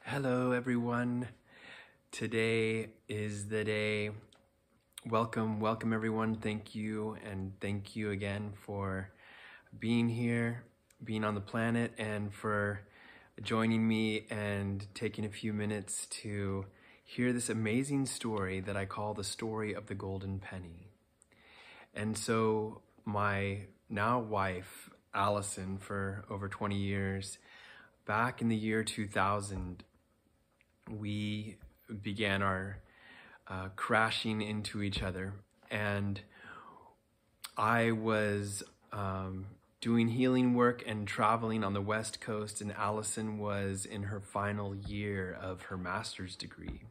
Hello, everyone. Today is the day. Welcome, everyone. Thank you, and thank you again for being here, being on the planet, and for joining me and taking a few minutes to hear this amazing story that I call the story of the golden penny. And so my now wife, Allison, for over 20 years, back in the year 2000, we began our crashing into each other, and I was doing healing work and traveling on the West Coast, and Allison was in her final year of her master's degree.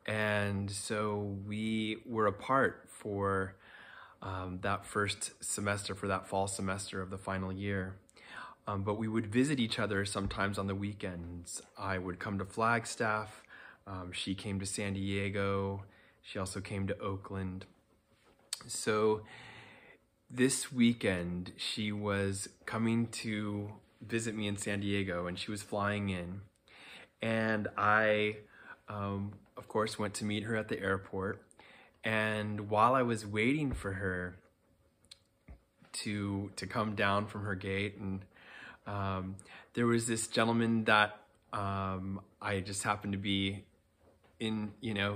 And so we were apart for that first semester, for that fall semester of the final year. But we would visit each other sometimes on the weekends. I would come to Flagstaff. She came to San Diego. She also came to Oakland. So this weekend, she was coming to visit me in San Diego, and she was flying in. And I, of course, went to meet her at the airport. And while I was waiting for her to come down from her gate, and there was this gentleman that I just happened to be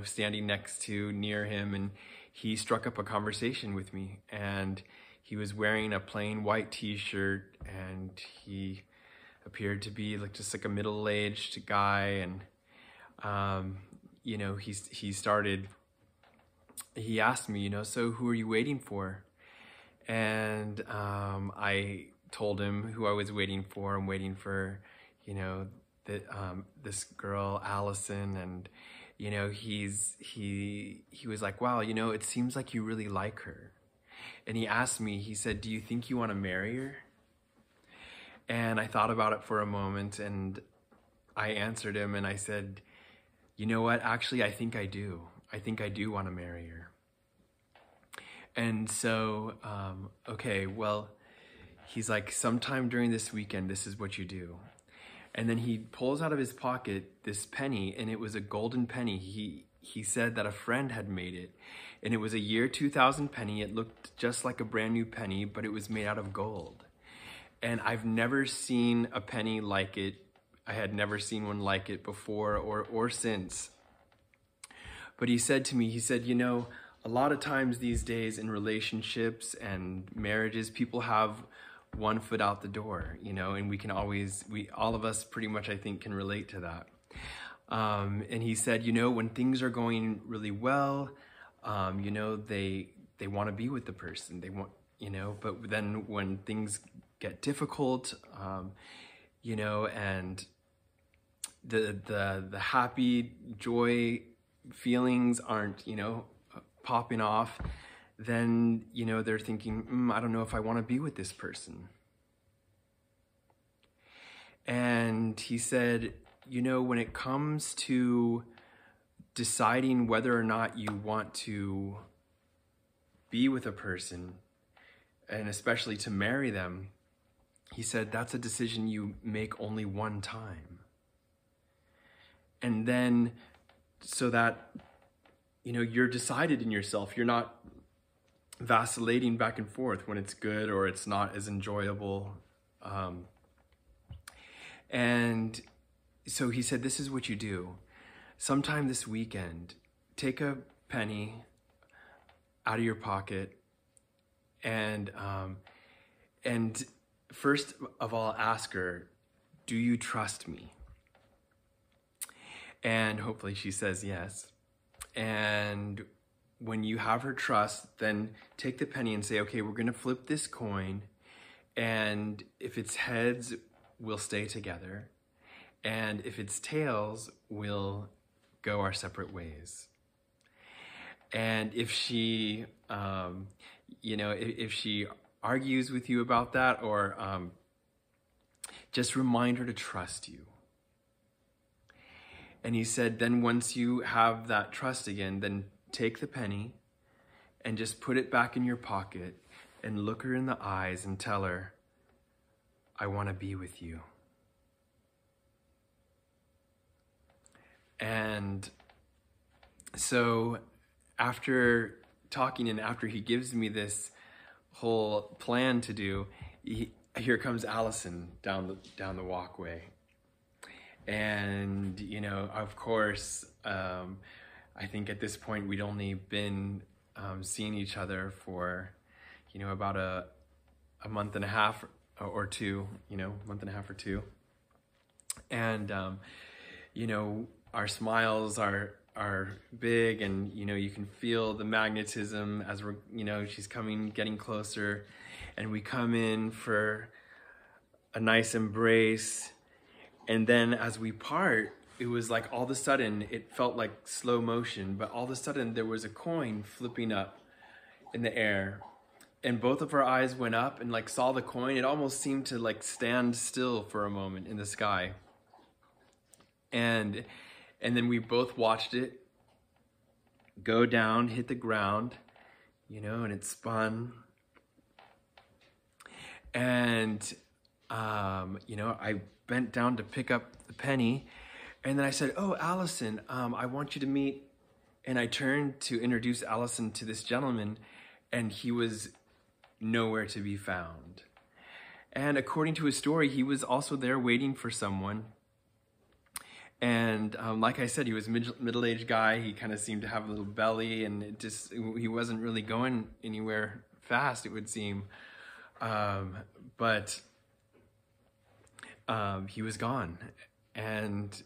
standing next to near him, and he struck up a conversation with me, and he was wearing a plain white t-shirt, and he appeared to be just like a middle-aged guy, and he asked me, so who are you waiting for? And I told him who I was waiting for. I'm waiting for, this girl, Allison. And, he was like, wow, it seems like you really like her. And he asked me, he said, do you think you want to marry her? And I thought about it for a moment, and I answered him, and I said, you know what? Actually, I think I do. I think I do want to marry her. And so, okay, well, he's like, sometime during this weekend, this is what you do. And then he pulls out of his pocket this penny, and it was a golden penny. He said that a friend had made it, and it was a year 2000 penny. It looked just like a brand new penny, but it was made out of gold. And I've never seen a penny like it. I had never seen one like it before or since. But he said to me, he said, a lot of times these days in relationships and marriages, people have one foot out the door, and all of us pretty much, I think, can relate to that. And he said, when things are going really well, they want to be with the person. They want, but then when things get difficult, and the happy joy feelings aren't, popping off, then, they're thinking, I don't know if I want to be with this person. And he said, when it comes to deciding whether or not you want to be with a person, and especially to marry them, he said, that's a decision you make only one time. And then, so that, you're decided in yourself. You're not vacillating back and forth when it's good or it's not as enjoyable. And so he said, this is what you do. Sometime this weekend, take a penny out of your pocket, and first of all, ask her, do you trust me? And hopefully she says yes. And when you have her trust, then take the penny and say, okay, we're going to flip this coin. And if it's heads, we'll stay together. And if it's tails, we'll go our separate ways. And if she, if she argues with you about that, or just remind her to trust you. And he said, then once you have that trust again, then take the penny and just put it back in your pocket and look her in the eyes and tell her, I want to be with you. And so after talking and after he gives me this whole plan to do, here comes Allison down the walkway. And, you know, of course, I think at this point we'd only been seeing each other for, you know, about a month and a half or two, month and a half or two. And, you know, our smiles are big, and, you know, you can feel the magnetism as we're, you know, she's getting closer, and we come in for a nice embrace. And then as we part, it was like all of a sudden, it felt like slow motion, but all of a sudden there was a coin flipping up in the air, and both of our eyes went up and like saw the coin. It almost seemed to like stand still for a moment in the sky. And then we both watched it go down, hit the ground, you know, and it spun. And, you know, I bent down to pick up the penny, and then I said, "Oh, Allison, I want you to meet," and I turned to introduce Allison to this gentleman, and he was nowhere to be found. And according to his story, he was also there waiting for someone. And like I said, he was a middle-aged guy. He kind of seemed to have a little belly, and he wasn't really going anywhere fast, it would seem. But he was gone, and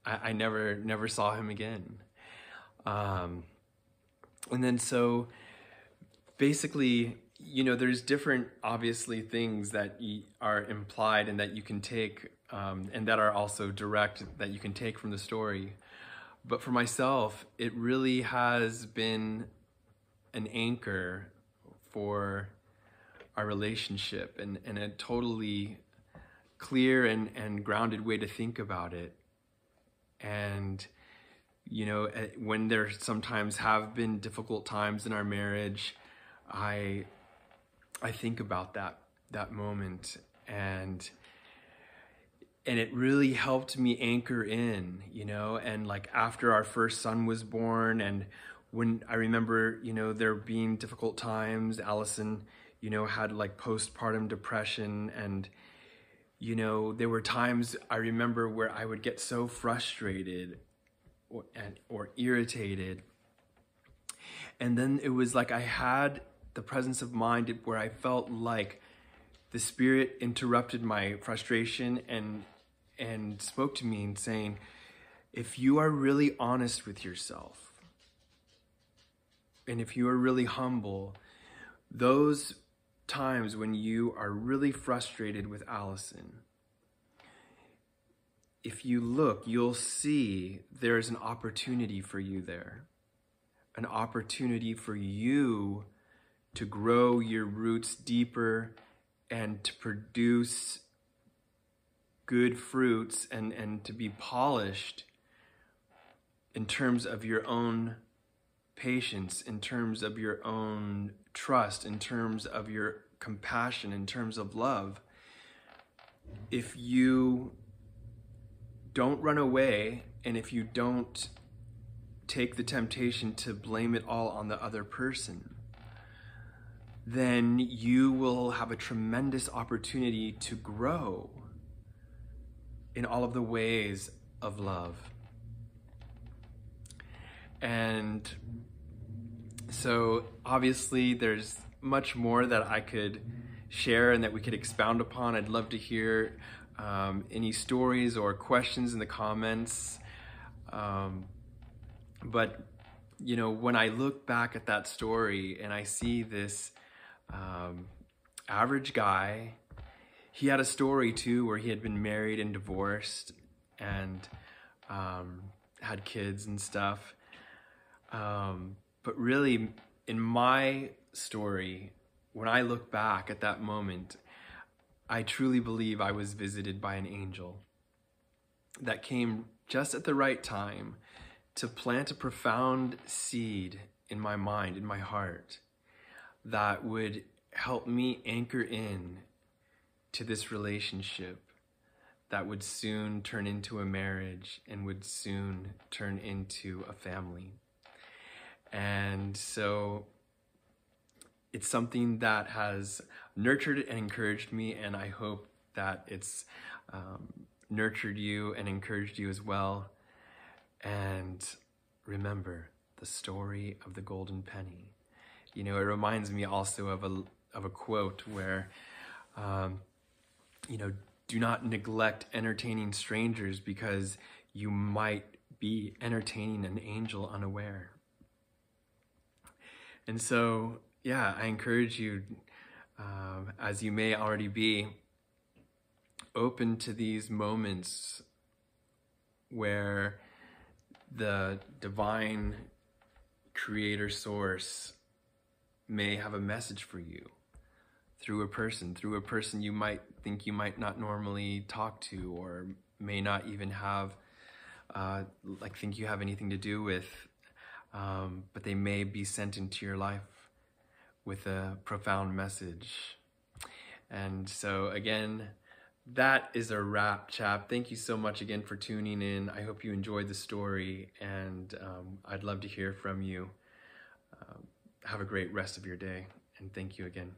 I never saw him again. And then so basically, you know, there's different, obviously, things that are implied and that you can take, and that are also direct, that you can take from the story. But for myself, it really has been an anchor for our relationship, and a totally clear and grounded way to think about it. And, you know, when there sometimes have been difficult times in our marriage, I think about that moment, and it really helped me anchor in, you know. And like after our first son was born, and when I remember, you know, there being difficult times, Allison, you know, had like postpartum depression, and, you know, there were times I remember where I would get so frustrated or irritated. And then it was like I had the presence of mind where I felt like the Spirit interrupted my frustration and spoke to me and saying, if you are really honest with yourself, and if you are really humble, those times when you are really frustrated with Allison, if you look, you'll see there's an opportunity for you there. An opportunity for you to grow your roots deeper and to produce good fruits and to be polished in terms of your own patience, in terms of your own trust, in terms of your compassion, in terms of love. If you don't run away, and if you don't take the temptation to blame it all on the other person, then you will have a tremendous opportunity to grow in all of the ways of love. And so obviously there's much more that I could share and that we could expound upon. I'd love to hear any stories or questions in the comments. But, you know, when I look back at that story and I see this average guy, he had a story too where he had been married and divorced and had kids and stuff. But really, in my story, when I look back at that moment, I truly believe I was visited by an angel that came just at the right time to plant a profound seed in my mind, in my heart, that would help me anchor in to this relationship that would soon turn into a marriage and would soon turn into a family. And so it's something that has nurtured and encouraged me, and I hope that it's nurtured you and encouraged you as well. And remember the story of the golden penny. You know, it reminds me also of a quote where, you know, do not neglect entertaining strangers because you might be entertaining an angel unaware. And so, yeah, I encourage you, as you may already be, open to these moments where the divine creator source may have a message for you through a person you might think you might not normally talk to, or may not even have, think you have anything to do with, but they may be sent into your life with a profound message. And so again, that is a wrap, chap. Thank you so much again for tuning in. I hope you enjoyed the story, and I'd love to hear from you. Have a great rest of your day, and thank you again.